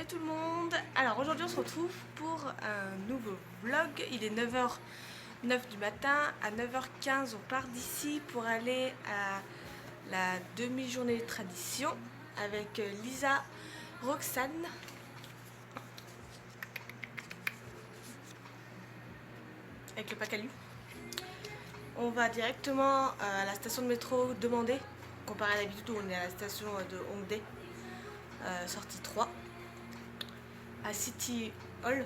tout le monde. Alors aujourd'hui on se retrouve pour un nouveau vlog. Il est 9h09 du matin. À 9h15 on part d'ici pour aller à la demi-journée de tradition avec Lisa, Roxane avec le Pacalou. On va directement à la station de métro demander, comparé à l'habitude où on est à la station de Hongdae, sortie 3, à City Hall.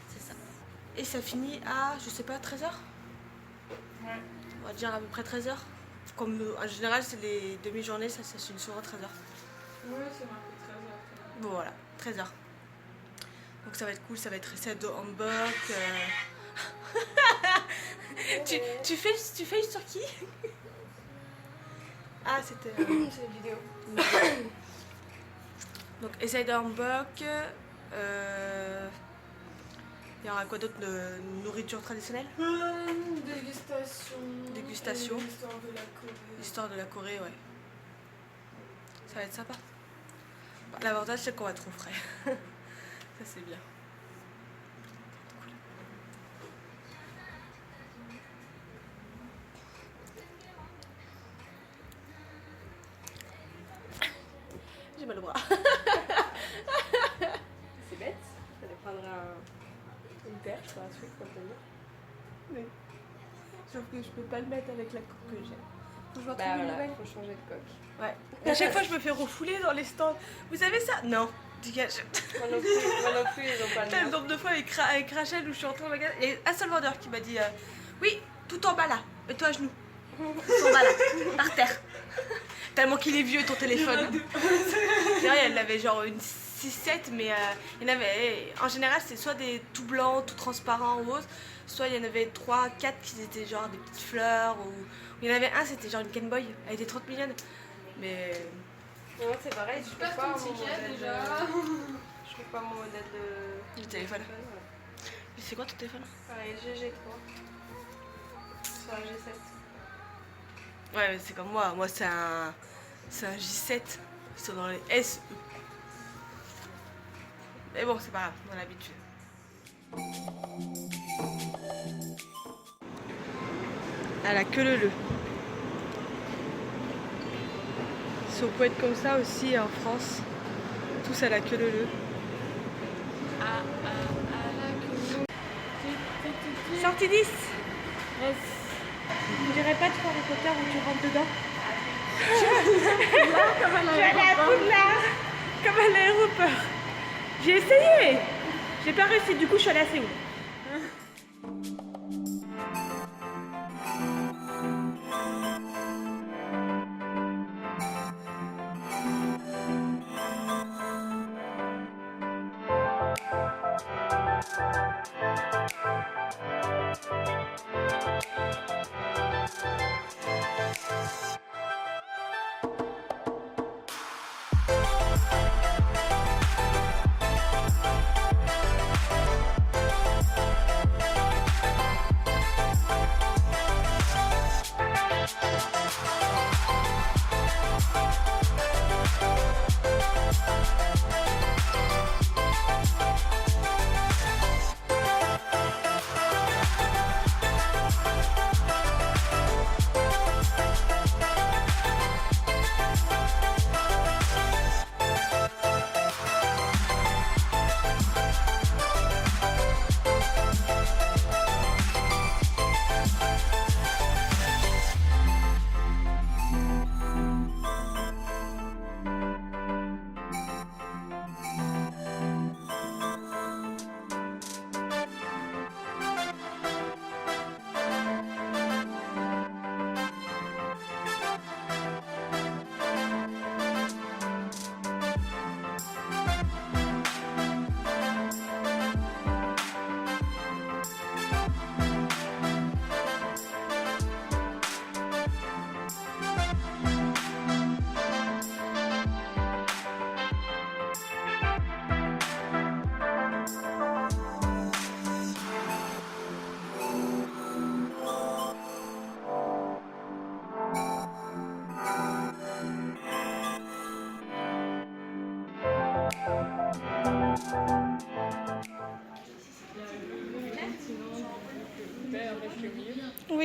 C'est ça. Et ça finit à, je sais pas, 13h. Ouais. On va dire à peu près 13h. Comme en général, c'est les demi-journées, ça se finit souvent à 13h. Ouais, c'est marqué 13h. Bon, voilà, 13h. Donc ça va être cool, ça va être recette de hamburg. Tu fais sur qui? Ah, c'était. C'est une vidéo. Donc, essai de hamburg. Il y aura quoi d'autre? Nourriture traditionnelle? Dégustation. Dégustation. L'histoire de la Corée. L'histoire de la Corée, ouais. Ça va être sympa. L'avantage, c'est qu'on va être au frais. Ça, c'est bien. J'ai mal au bras. C'est bête. Fallait prendre une perche, un truc pour tenir. Oui. Sauf que je peux pas le mettre avec la coque que j'ai. Faut que je Bah retrouve une voilà, nouvelle. faut changer de coque. Ouais. Et à chaque fois, je me fais refouler dans les stands. Vous savez ça? Non. Dégage. Moi non plus, ils ont pas Putain, le le mien. nombre de fois avec Rachel où je suis entrée dans le magasin, il y a un seul vendeur qui m'a dit oui, tout en bas là, mets-toi à genoux. Tout en bas là, par terre. Tellement qu'il est vieux ton téléphone. Derrière, elle avait genre une 6-7, mais il y en avait. En général, c'est soit des tout blancs, tout transparents ou autre, soit il y en avait 3-4 qui étaient genre des petites fleurs, ou il y en avait un, c'était genre une Game Boy, elle était 30 mignonne. Mais. Non, c'est pareil, je Perds fais pas ton mon ticket modèle déjà. Je fais pas mon modèle de Du téléphone. Ouais. C'est quoi ton téléphone? Pareil, GG3. Sur un G7. Ouais, mais c'est comme moi. Moi, c'est un J7. Ils sont dans les SE. Mais bon, c'est pas grave, on a l'habitude. À la queue leu. Si on peut être comme ça aussi en France, tous à la queue leu. À la queue. Sortie 10. Je dirais pas de Harry Potter où tu rentres dedans. Je vais aller à Poudlard, comme à l'aéroport. J'ai essayé. J'ai pas réussi, du coup je suis allée à Séoul.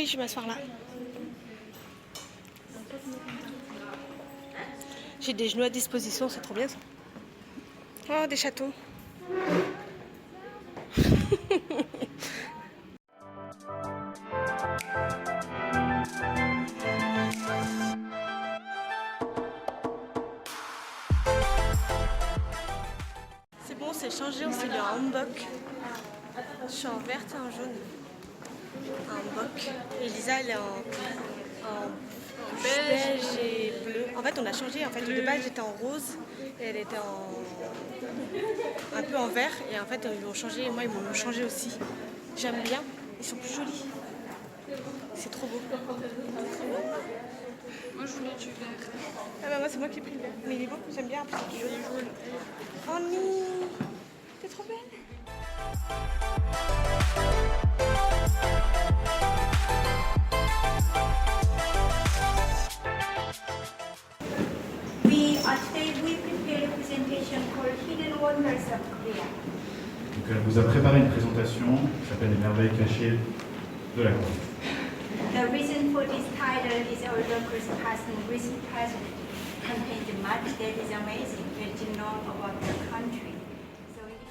Oui, je vais m'asseoir là. J'ai des genoux à disposition, c'est trop bien ça. Oh, des chatons. C'est bon, c'est changé, on s'est mis en hanbok. Je suis en verte et en jaune. En hanbok. Et Lisa, elle est en beige et bleu. En fait, on a changé. En fait, de base, j'étais en rose et elle était un peu en vert. Et en fait, ils ont changé. Et moi, ils m'ont changé aussi. J'aime bien. Ils sont plus jolis. C'est trop beau. Moi, je voulais du vert. Ah bah moi, c'est moi qui ai pris le vert. Mais il est beau. J'aime bien. Après, c'est joli jaune. Oh non, t'es trop belle. Today we prepared a presentation called Hidden Wonders of Korea. Donc, elle vous a préparé une présentation qui s'appelle Les merveilles cachées de la Corée. The reason for this title is our local past and recent president contains much that is amazing, well known about the country. So it is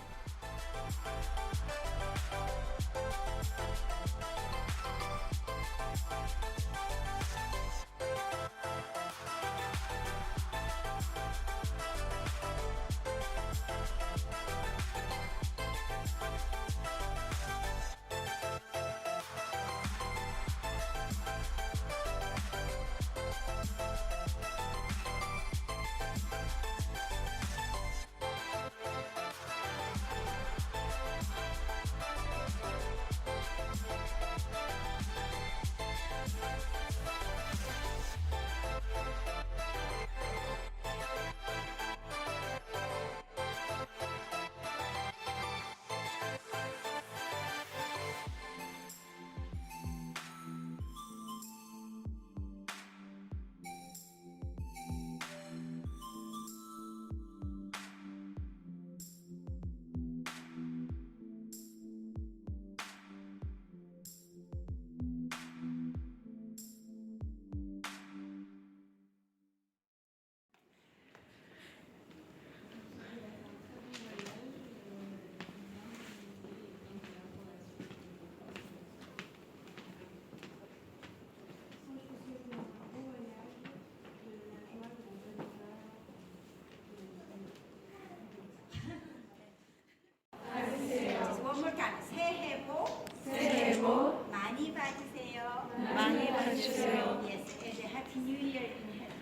one more time. 새해 복 많이 받으세요. 많이 받으세요. Yes, and a happy new year in heaven.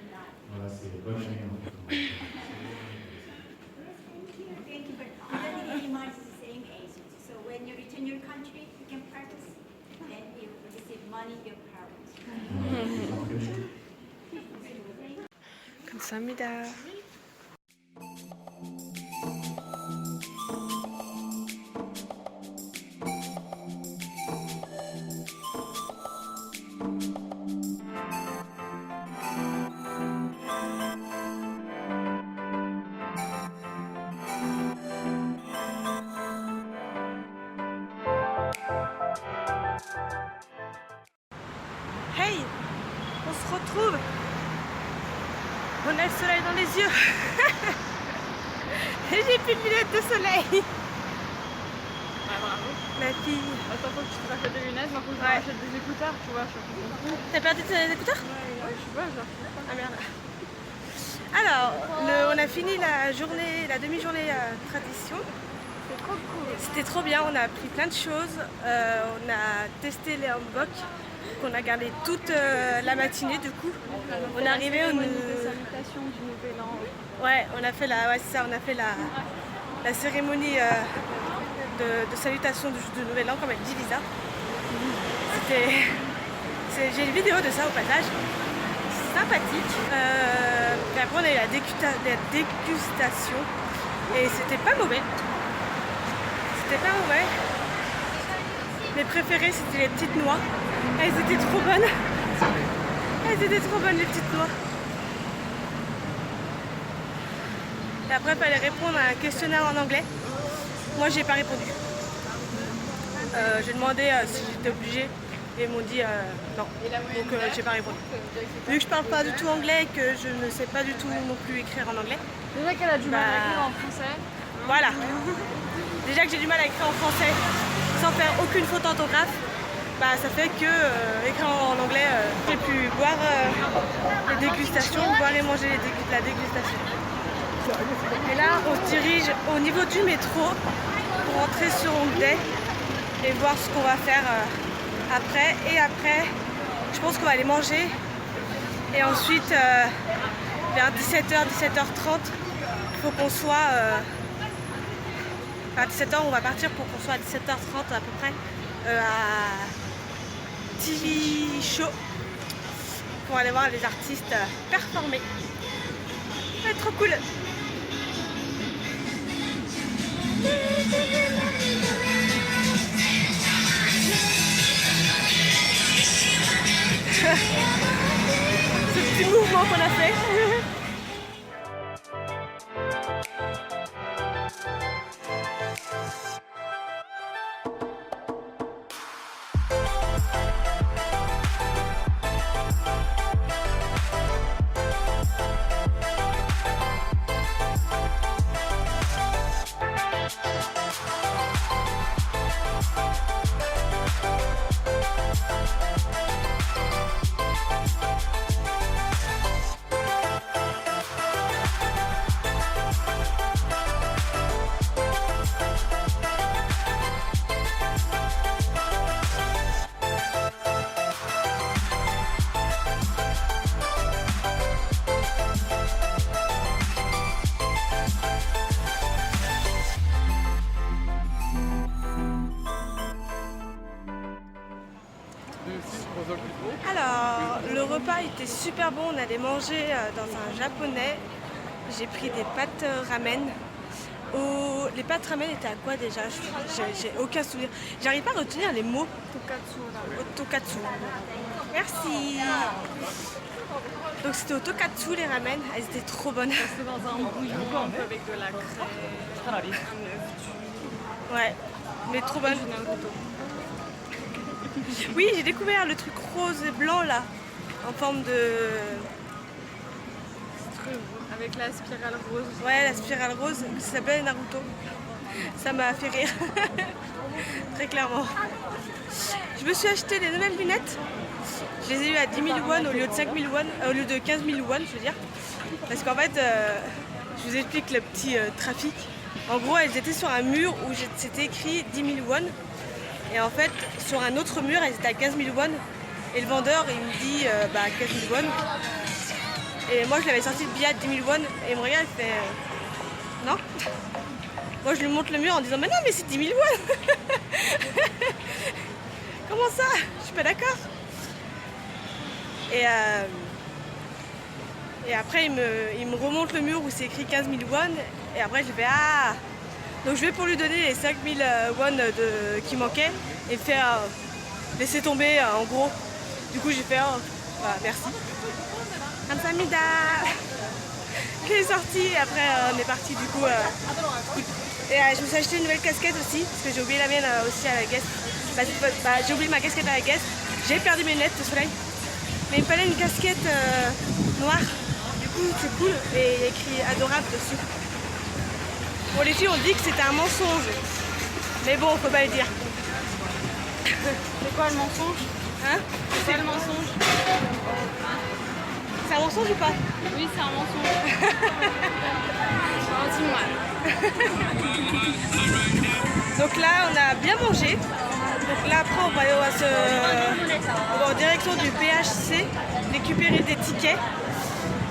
Voilà, c'est bonne année en fait. Thank you, but everybody is the same age. So when you return your country, you can practice, and you receive money your parents. 감사합니다. Hey, on se retrouve. On a le soleil dans les yeux. Et j'ai plus de lunettes de soleil. Ah, bravo. Ma fille. Attends, faut que tu te rachètes des lunettes, moi faut que je Ouais. rachète des écouteurs, tu vois, je suis un peu con. T'as perdu tes écouteurs? Ouais, je sais pas, genre. Ah merde. Alors, on a fini la demi-journée tradition. C'est trop cool. C'était trop bien, on a appris plein de choses. On a testé les hanbok qu'on a gardé toute la matinée du coup. On est arrivé, on des salutations du Nouvel An. ouais, on a fait la cérémonie de salutation du Nouvel An, comme elle dit Lisa. J'ai une vidéo de ça au passage. Sympathique. Et après on a eu la dégustation et c'était pas mauvais. C'était pas mauvais. Mes préférées c'était les petites noix. Elles étaient trop bonnes. Elles étaient trop bonnes les petites noix. Et après il fallait répondre à un questionnaire en anglais. Moi j'ai pas répondu. J'ai demandé si j'étais obligée Et ils m'ont dit non. Donc j'ai pas répondu. Vu que je parle pas du tout anglais et que je ne sais pas du tout non plus écrire en anglais. Déjà qu'elle a du mal à écrire en français. Voilà. Déjà que j'ai du mal à écrire en français sans faire aucune faute d'orthographe, bah, ça fait que écrire en anglais, j'ai pu boire les dégustations, boire et manger la dégustation. Et là, on se dirige au niveau du métro pour rentrer sur Hongdae et voir ce qu'on va faire après. Et après, je pense qu'on va aller manger. Et ensuite, vers 17h, 17h30, il faut qu'on soit... à 17h, on va partir pour qu'on soit à 17h30 à peu près à TV Show pour aller voir les artistes performer. Ça va être trop cool. Ce petit mouvement qu'on a fait. Alors, le repas était super bon, on allait manger dans un japonais. J'ai pris des pâtes ramen. Les pâtes ramen étaient à quoi déjà? J'ai aucun souvenir. J'arrive pas à retenir les mots. Tokatsu. Merci. Donc c'était au Tokatsu les ramen, elles étaient trop bonnes. C'est dans un bouillon un peu avec de la crème, un œuf dur. Ouais, mais trop bonnes. Oui, j'ai découvert le truc rose et blanc là, en forme de... Avec la spirale rose. Ouais, la spirale rose, ça s'appelle Naruto. Ça m'a fait rire, très clairement. Je me suis acheté des nouvelles lunettes. Je les ai eues à 10 000 won au lieu de 5 000 won, au lieu de 15 000 won, je veux dire. Parce qu'en fait, je vous explique le petit trafic. En gros, elles étaient sur un mur où c'était écrit 10 000 won. Et en fait, sur un autre mur, elles étaient à 15 000 won. Et le vendeur, il me dit 15 000 won. Et moi, je l'avais sorti le billet à 10 000 won. Et il me regarde, il fait non. Moi, je lui montre le mur en disant mais non, mais c'est 10 000 won. Comment ça? Je suis pas d'accord. Et après, il me remonte le mur où c'est écrit 15 000 won. Et après, je fais ah. Donc je vais pour lui donner les 5 000 won qui manquaient et faire laisser tomber en gros. Du coup j'ai fait merci. Kamsamida. Il est sorti et après on est parti du coup. Et je me suis acheté une nouvelle casquette aussi parce que j'ai oublié la mienne aussi à la guest. J'ai oublié ma casquette à la guest. J'ai perdu mes lunettes de soleil. Mais il me fallait une casquette noire. Du coup c'est cool et il y a écrit adorable dessus. Bon, les filles ont dit que c'était un mensonge, mais bon, on peut pas le dire. C'est quoi le mensonge? Hein? C'est le mensonge? C'est un mensonge ou pas? Oui, c'est un mensonge. Dis-moi. Donc là, on a bien mangé. Donc là, après, on va en direction du PHC, récupérer des tickets.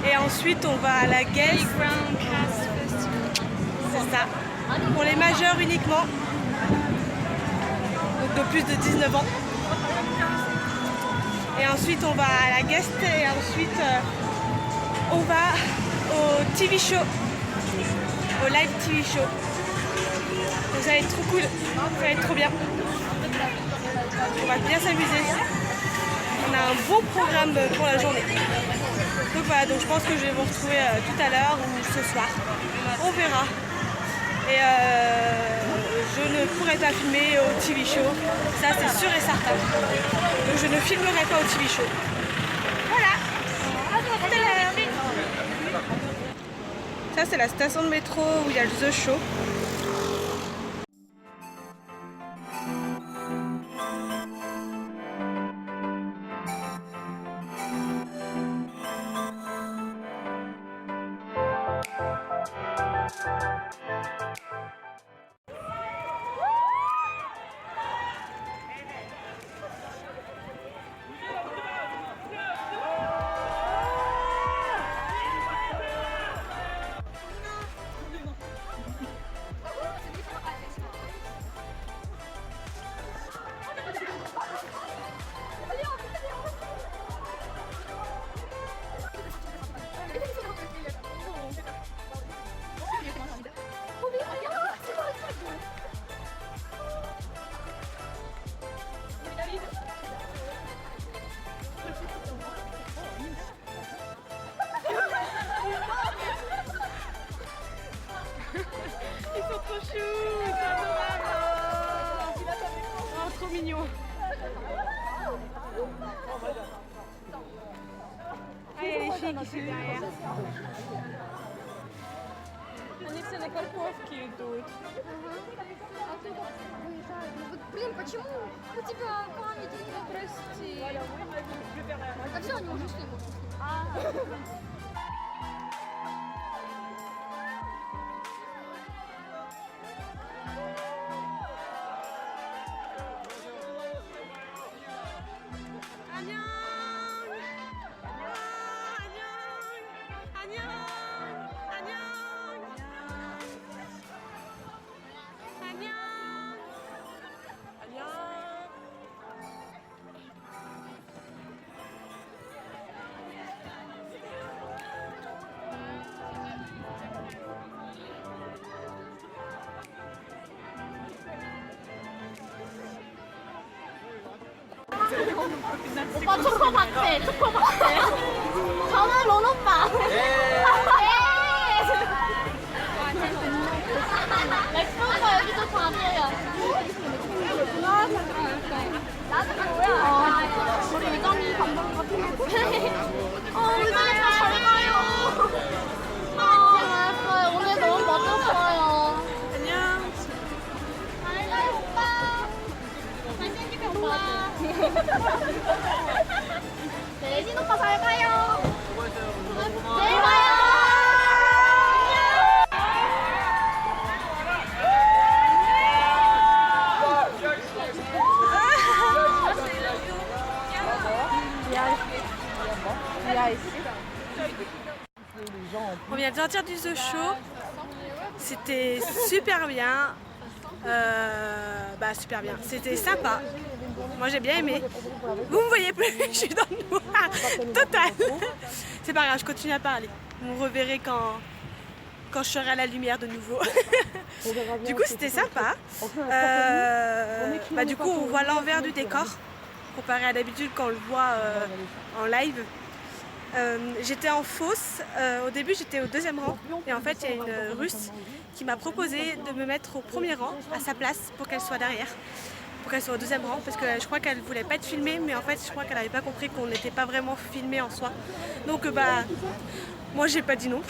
Et ensuite, on va à la guest. C'est ça, pour les majeurs uniquement, donc de plus de 19 ans. Et ensuite on va à la guest et ensuite on va au TV show, au live TV show. Donc ça va être trop cool, ça va être trop bien. On va bien s'amuser. On a un beau programme pour la journée. Donc voilà, donc je pense que je vais vous retrouver tout à l'heure ou ce soir. On verra. Et je ne pourrai pas filmer au TV show, ça c'est sûr et certain. Donc je ne filmerai pas au TV show. Voilà. Tout à l'heure. Ça c'est la station de métro où il y a le The Show. Ils sont trop choux, c'est adorable. Oh, trop mignon. Ah, il y a les filles qui sont derrière. Они все на парковке идут. Блин, почему у тебя камень? Прости. А все, они уже шли. 오빠 초코 박대, 초코 박대. 저는 론 오빠. 렉스 오빠 여기 좀 봐줘요. 나도 뭐야? 우리 의정이 감독 같은 의정이 오빠 잘 가요. 알았어요. 오늘 너무 멋졌어요. 안녕. 잘 가요 오빠. 잘생기게 오빠. 네, 예진 오빠 잘 가요. 내일 봐요. On vient de sortir du The Show. C'était super bien. Super bien. C'était sympa. Moi j'ai bien aimé. Vous me voyez plus, je suis dans le noir total. C'est pas grave, je continue à parler. Vous me reverrez quand je serai à la lumière de nouveau. Du coup c'était sympa. Du coup on voit l'envers du décor comparé à d'habitude quand on le voit en live. J'étais en fosse, au début j'étais au deuxième rang et en fait il y a une Russe qui m'a proposé de me mettre au premier rang à sa place pour qu'elle soit derrière, pour qu'elle soit au deuxième rang parce que je crois qu'elle voulait pas être filmée mais en fait je crois qu'elle n'avait pas compris qu'on n'était pas vraiment filmé en soi. Donc moi j'ai pas dit non,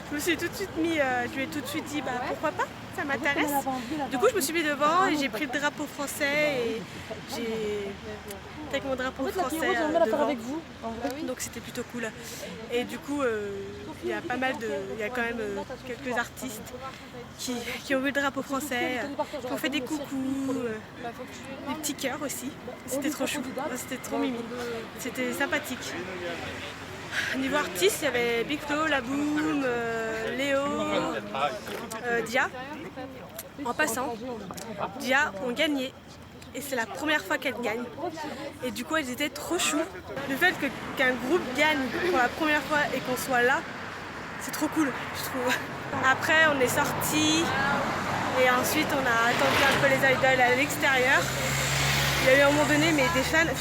je me suis tout de suite mis, je lui ai tout de suite dit pourquoi pas, ça m'intéresse. Du coup je me suis mis devant et j'ai pris le drapeau français et j'ai avec mon drapeau français devant. Donc c'était plutôt cool. Et du coup il y a quand même quelques artistes qui ont vu le drapeau français, qui ont fait des coucous, des petits cœurs aussi. C'était trop chou, c'était trop mimi, c'était sympathique. Niveau artistes, il y avait Big Flo, La Boom, Léo, Dia. En passant, Dia ont gagné et c'est la première fois qu'elles gagnent. Et du coup, elles étaient trop chou. Le fait qu'un groupe gagne pour la première fois et qu'on soit là, c'est trop cool, je trouve. Après, on est sortis et ensuite on a attendu un peu les idoles à l'extérieur. Il y a eu un moment donné, mais des fans.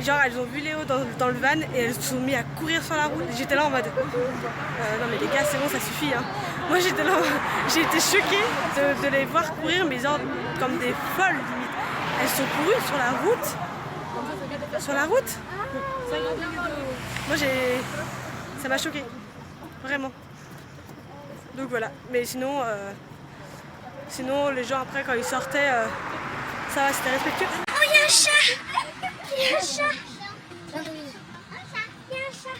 Genre elles ont vu Léo dans le van et elles se sont mis à courir sur la route. J'étais là en mode non mais les gars c'est bon ça suffit hein. Moi j'étais là, j'ai été choquée de les voir courir mais genre comme des folles limite. Elles sont courues sur la route. Sur la route. Moi ça m'a choquée. Vraiment. Donc voilà. Mais sinon les gens après quand ils sortaient ça va c'était respectueux. Oh, il y a un chat! Il y a un chat! Il y a un chat!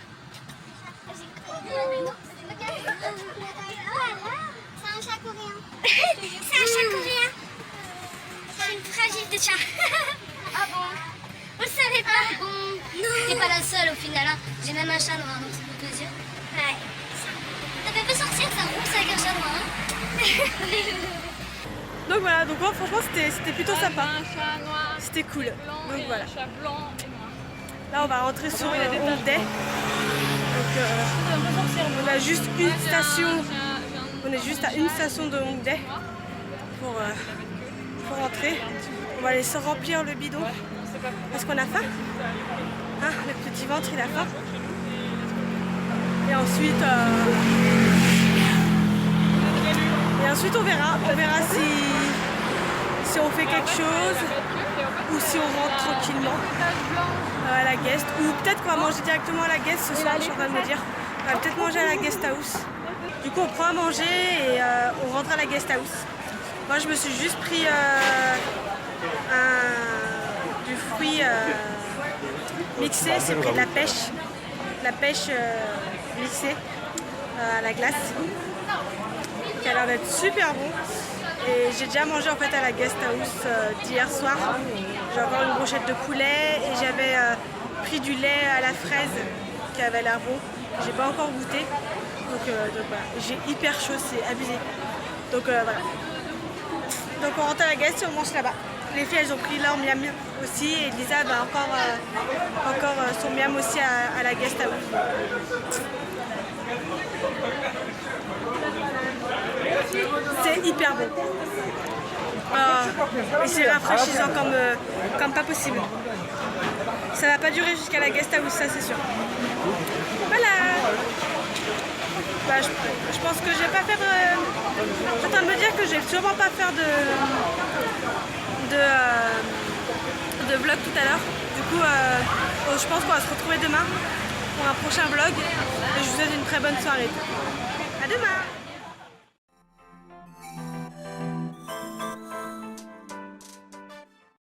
C'est un chat coréen. C'est un chat coréen. C'est une fragile de chat. Ah bon? Vous le savez pas? Non. T'es pas la seule au final. Hein. J'ai même un chat noir, donc ça fait plaisir. Ouais. Ça fait pas sortir ça, oups, avec un chat noir. Hein. Donc voilà, donc ouais, franchement c'était plutôt sympa. Un chat noir, C'était cool. blanc Donc et voilà. un chat blanc et noir. Là on va rentrer sur Hongdae. Donc on a juste une station. On est juste à une station de Hongdae pour rentrer. On va aller se remplir le bidon. Parce qu'on a faim. Hein, le petit ventre il a faim. Et ensuite on verra si on fait quelque chose ou si on rentre tranquillement à la guest. Ou peut-être qu'on va manger directement à la guest ce soir, je suis en train de me dire. On va peut-être manger à la guest house. Du coup on prend à manger et on rentre à la guest house. Moi je me suis juste pris du fruit mixé, c'est pris de la pêche mixée à la glace. Qui a l'air d'être super bon. Et j'ai déjà mangé en fait à la guest house d'hier soir. J'ai encore une brochette de poulet et j'avais pris du lait à la fraise qui avait l'air bon. J'ai pas encore goûté. Donc voilà, j'ai hyper chaud, c'est abusé. Donc voilà. Donc on rentre à la guest et on mange là-bas. Les filles elles ont pris leur miam aussi et Lisa bah, encore son miam aussi à la guest house. C'est hyper bon. Et c'est rafraîchissant comme pas possible. Ça va pas durer jusqu'à la guest house, ça c'est sûr. Voilà. Bah, je pense que je vais pas faire. Je suis en train de me dire que je vais sûrement pas faire de vlog tout à l'heure. Du coup, je pense qu'on va se retrouver demain pour un prochain vlog. Et je vous souhaite une très bonne soirée. À demain.